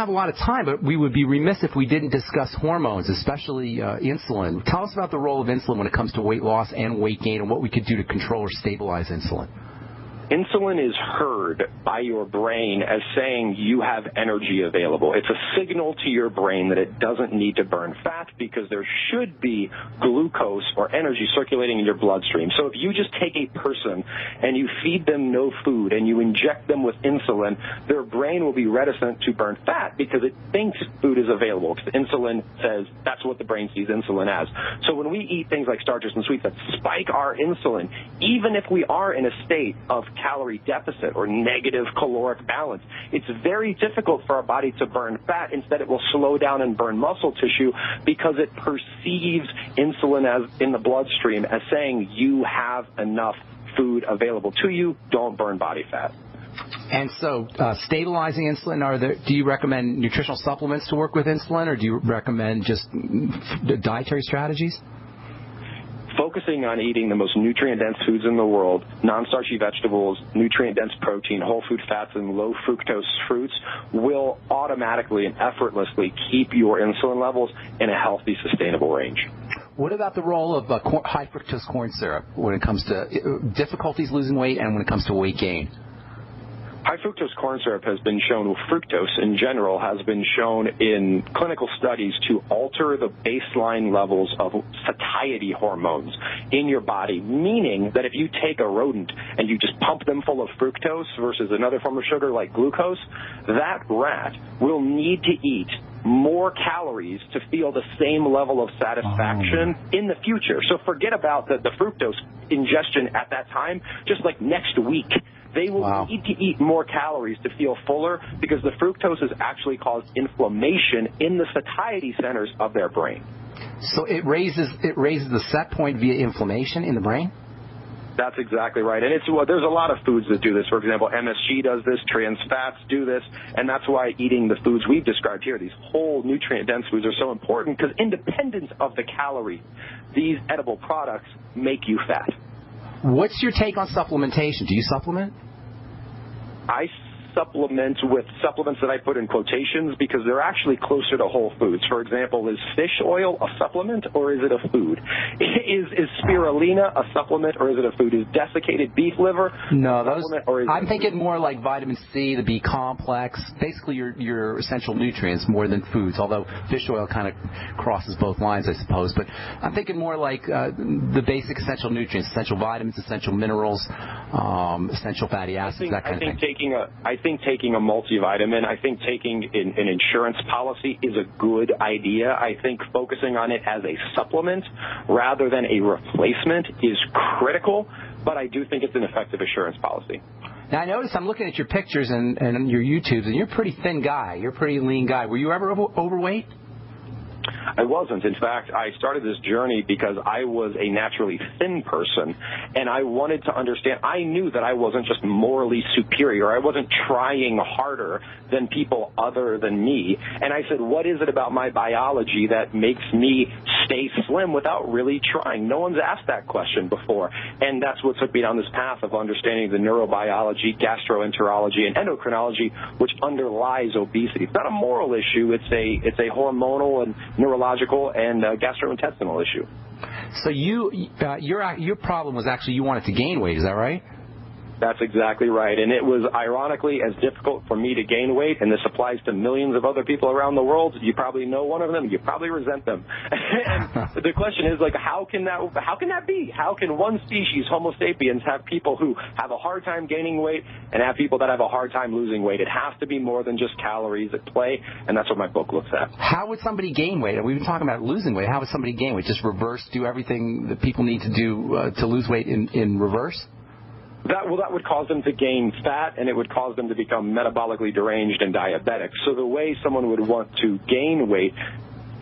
Have a lot of time, but we would be remiss if we didn't discuss hormones, especially insulin. Tell us about the role of insulin when it comes to weight loss and weight gain and what we could do to control or stabilize insulin. Insulin is heard by your brain as saying you have energy available. It's a signal to your brain that it doesn't need to burn fat because there should be glucose or energy circulating in your bloodstream. So if you just take a person and you feed them no food and you inject them with insulin, their brain will be reticent to burn fat because it thinks food is available. Because insulin says that's what the brain sees insulin as. So when we eat things like starches and sweets that spike our insulin, even if we are in a state of calorie deficit or negative caloric balance, it's very difficult for our body to burn fat. Instead, it will slow down and burn muscle tissue because it perceives insulin as in the bloodstream as saying you have enough food available to you, don't burn body fat. And so stabilizing insulin, do you recommend nutritional supplements to work with insulin, or do you recommend just dietary strategies? Focusing on eating the most nutrient-dense foods in the world, non-starchy vegetables, nutrient-dense protein, whole food fats, and low-fructose fruits will automatically and effortlessly keep your insulin levels in a healthy, sustainable range. What about the role of high-fructose corn syrup when it comes to difficulties losing weight and when it comes to weight gain? High fructose corn syrup has been shown, fructose in general has been shown in clinical studies to alter the baseline levels of satiety hormones in your body, meaning that if you take a rodent and you just pump them full of fructose versus another form of sugar like glucose, that rat will need to eat more calories to feel the same level of satisfaction in the future. So forget about the fructose ingestion at that time, just like next week. They will need to eat more calories to feel fuller because the fructose has actually caused inflammation in the satiety centers of their brain. So it raises the set point via inflammation in the brain? That's exactly right. And there's a lot of foods that do this. For example, MSG does this, trans fats do this, and that's why eating the foods we've described here, these whole nutrient-dense foods, are so important because independent of the calorie, these edible products make you fat. What's your take on supplementation? Do you supplement? I supplement with supplements that I put in quotations because they're actually closer to whole foods. For example, is fish oil a supplement or is it a food? Is spirulina a supplement or is it a food? Is desiccated beef liver I'm thinking more like vitamin C, the B complex, basically your essential nutrients more than foods, although fish oil kind of crosses both lines, I suppose. But I'm thinking more like the basic essential nutrients, essential vitamins, essential minerals, essential fatty acids, that kind of thing. I think taking a multivitamin, I think taking an insurance policy is a good idea. I think focusing on it as a supplement rather than a replacement is critical, but I do think it's an effective insurance policy. Now, I notice I'm looking at your pictures and your YouTubes, and you're a pretty thin guy. You're a pretty lean guy. Were you ever overweight? I wasn't. In fact, I started this journey because I was a naturally thin person, and I wanted to understand. I knew that I wasn't just morally superior. I wasn't trying harder than people other than me. And I said, what is it about my biology that makes me stay slim without really trying? No one's asked that question before. And that's what took me down this path of understanding the neurobiology, gastroenterology, and endocrinology, which underlies obesity. It's not a moral issue. It's a hormonal and neurological and gastrointestinal issue. So your problem was actually you wanted to gain weight, is that right? That's exactly right. And it was ironically as difficult for me to gain weight, and this applies to millions of other people around the world. You probably know one of them. You probably resent them. And the question is, like, how can that be? How can one species, Homo sapiens, have people who have a hard time gaining weight and have people that have a hard time losing weight? It has to be more than just calories at play, and that's what my book looks at. How would somebody gain weight? We've been talking about losing weight. How would somebody gain weight? Just reverse, do everything that people need to do to lose weight in reverse? That would cause them to gain fat, and it would cause them to become metabolically deranged and diabetic. So the way someone would want to gain weight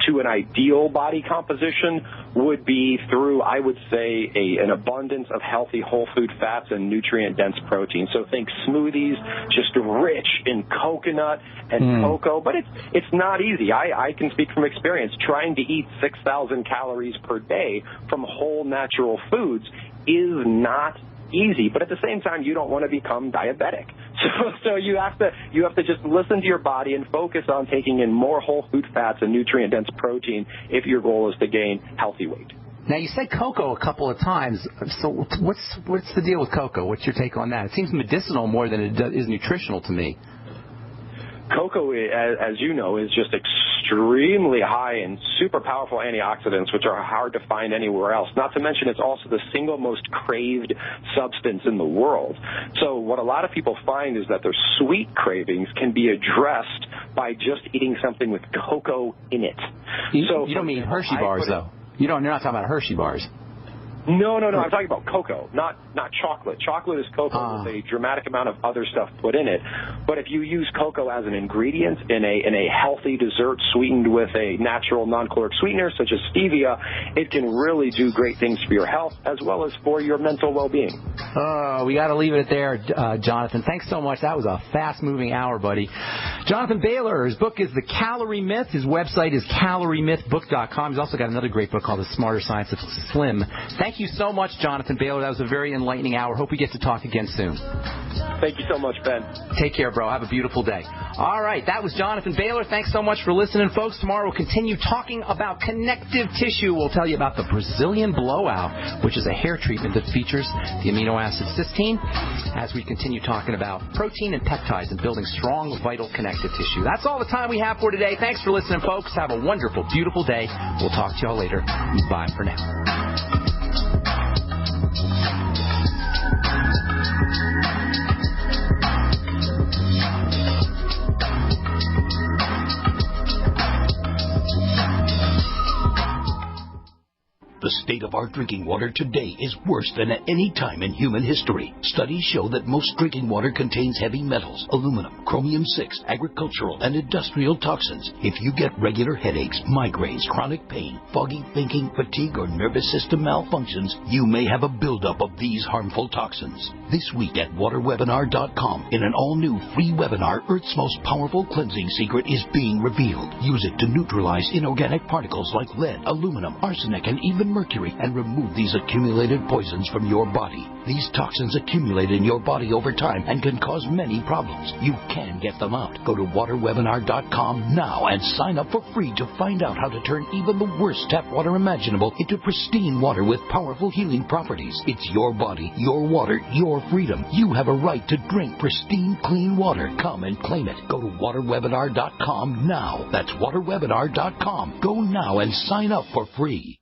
to an ideal body composition would be through, I would say, an abundance of healthy whole food fats and nutrient-dense protein. So think smoothies, just rich in coconut and cocoa. But it's not easy. I can speak from experience. Trying to eat 6,000 calories per day from whole natural foods is not easy, but at the same time, you don't want to become diabetic. So you have to just listen to your body and focus on taking in more whole food fats and nutrient-dense protein if your goal is to gain healthy weight. Now, you said cocoa a couple of times. So what's the deal with cocoa? What's your take on that? It seems medicinal more than it is nutritional to me. Cocoa, as you know, is just extremely high in super powerful antioxidants, which are hard to find anywhere else. Not to mention, it's also the single most craved substance in the world. So what a lot of people find is that their sweet cravings can be addressed by just eating something with cocoa in it. You don't mean Hershey bars, though. You're not talking about Hershey bars. No. I'm talking about cocoa, not chocolate. Chocolate is cocoa with a dramatic amount of other stuff put in it. But if you use cocoa as an ingredient in a healthy dessert sweetened with a natural non-caloric sweetener such as stevia, it can really do great things for your health as well as for your mental well-being. Oh, we got to leave it there, Jonathan. Thanks so much. That was a fast-moving hour, buddy. Jonathan Baylor, his book is The Calorie Myth. His website is caloriemythbook.com. He's also got another great book called The Smarter Science of Slim. Thank you so much, Jonathan Baylor. That was a very enlightening hour. Hope we get to talk again soon. Thank you so much, Ben. Take care, bro. Have a beautiful day. All right, that was Jonathan Baylor. Thanks so much for listening, folks. Tomorrow we'll continue talking about connective tissue. We'll tell you about the Brazilian blowout, which is a hair treatment that features the amino acid cysteine, as we continue talking about protein and peptides and building strong, vital connective tissue. That's all the time we have for today. Thanks for listening, folks. Have a wonderful, beautiful day. We'll talk to y'all later. Bye for now. The state of our drinking water today is worse than at any time in human history. Studies show that most drinking water contains heavy metals, aluminum, chromium-6, agricultural, and industrial toxins. If you get regular headaches, migraines, chronic pain, foggy thinking, fatigue, or nervous system malfunctions, you may have a buildup of these harmful toxins. This week at waterwebinar.com, in an all-new free webinar, Earth's most powerful cleansing secret is being revealed. Use it to neutralize inorganic particles like lead, aluminum, arsenic, and even mercury, and remove these accumulated poisons from your body. These toxins accumulate in your body over time and can cause many problems. You can get them out. Go to waterwebinar.com now and sign up for free to find out how to turn even the worst tap water imaginable into pristine water with powerful healing properties. It's your body, your water, your freedom. You have a right to drink pristine, clean water. Come and claim it. Go to waterwebinar.com now. That's waterwebinar.com. Go now and sign up for free.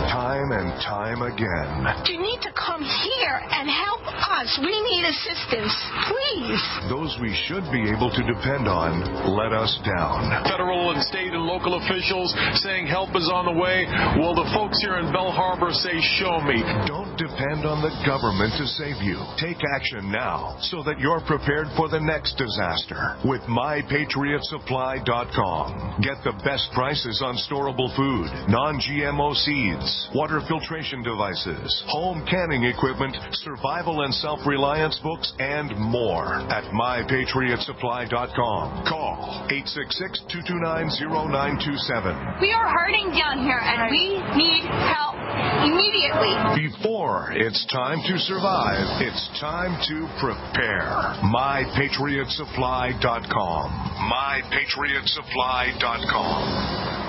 Time and time again. You need to come here and help us. We need assistance, please. Those we should be able to depend on let us down. Federal and state and local officials saying help is on the way. Well, the folks here in Belle Harbor say, show me. Don't depend on the government to save you. Take action now so that you're prepared for the next disaster with MyPatriotSupply.com. Get the best prices on storable food, non-GMO seeds, water filtration devices, home canning equipment, survival and self-reliance books, and more at MyPatriotSupply.com. Call 866-229-0927. We are hurting down here, and we need help immediately. Before it's time to survive, it's time to prepare. MyPatriotSupply.com. MyPatriotSupply.com.